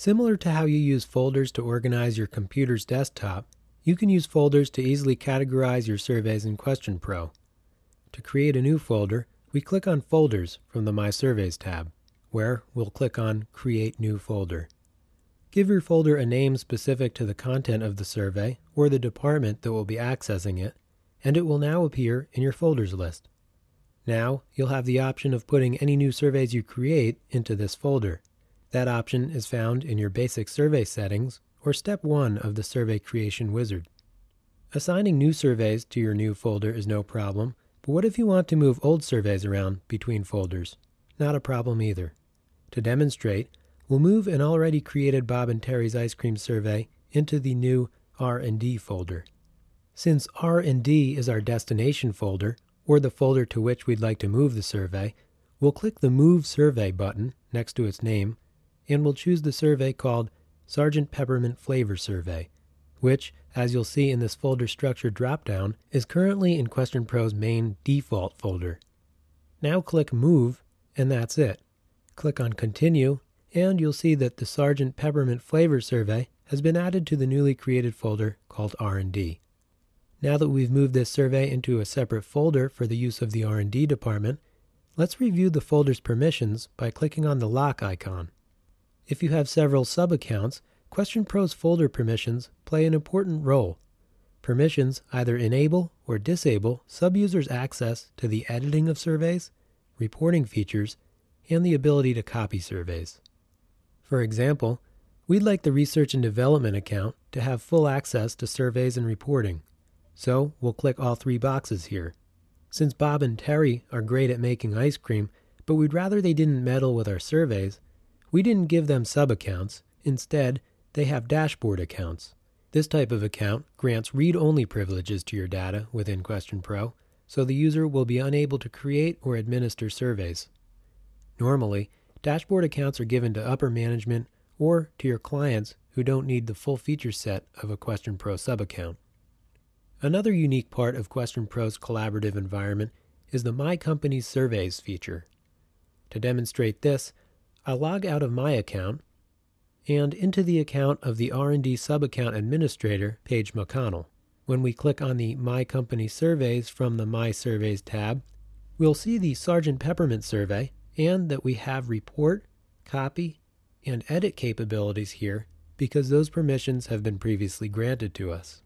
Similar to how you use folders to organize your computer's desktop, you can use folders to easily categorize your surveys in QuestionPro. To create a new folder, we click on Folders from the My Surveys tab, where we'll click on Create New Folder. Give your folder a name specific to the content of the survey or the department that will be accessing it, and it will now appear in your folders list. Now, you'll have the option of putting any new surveys you create into this folder. That option is found in your basic survey settings or step 1 of the survey creation wizard. Assigning new surveys to your new folder is no problem, but what if you want to move old surveys around between folders? Not a problem either. To demonstrate, we'll move an already created Bob and Terry's ice cream survey into the new R&D folder. Since R&D is our destination folder, or the folder to which we'd like to move the survey, we'll click the Move Survey button next to its name, and we'll choose the survey called Sgt. Peppermint Flavor Survey, which, as you'll see in this folder structure dropdown, is currently in QuestionPro's main default folder. Now click Move, and that's it. Click on Continue, and you'll see that the Sgt. Peppermint Flavor Survey has been added to the newly created folder called R&D. Now that we've moved this survey into a separate folder for the use of the R&D department, let's review the folder's permissions by clicking on the lock icon. If you have several sub-accounts, QuestionPro's folder permissions play an important role. Permissions either enable or disable sub-users' access to the editing of surveys, reporting features, and the ability to copy surveys. For example, we'd like the Research and Development account to have full access to surveys and reporting, so we'll click all 3 boxes here. Since Bob and Terry are great at making ice cream, but we'd rather they didn't meddle with our surveys, we didn't give them sub-accounts. Instead, they have dashboard accounts. This type of account grants read-only privileges to your data within QuestionPro, so the user will be unable to create or administer surveys. Normally, dashboard accounts are given to upper management or to your clients who don't need the full feature set of a QuestionPro sub-account. Another unique part of QuestionPro's collaborative environment is the My Company's Surveys feature. To demonstrate this, I'll log out of my account and into the account of the R&D sub-account administrator, Paige McConnell. When we click on the My Company Surveys from the My Surveys tab, we'll see the Sgt. Peppermint survey and that we have report, copy, and edit capabilities here because those permissions have been previously granted to us.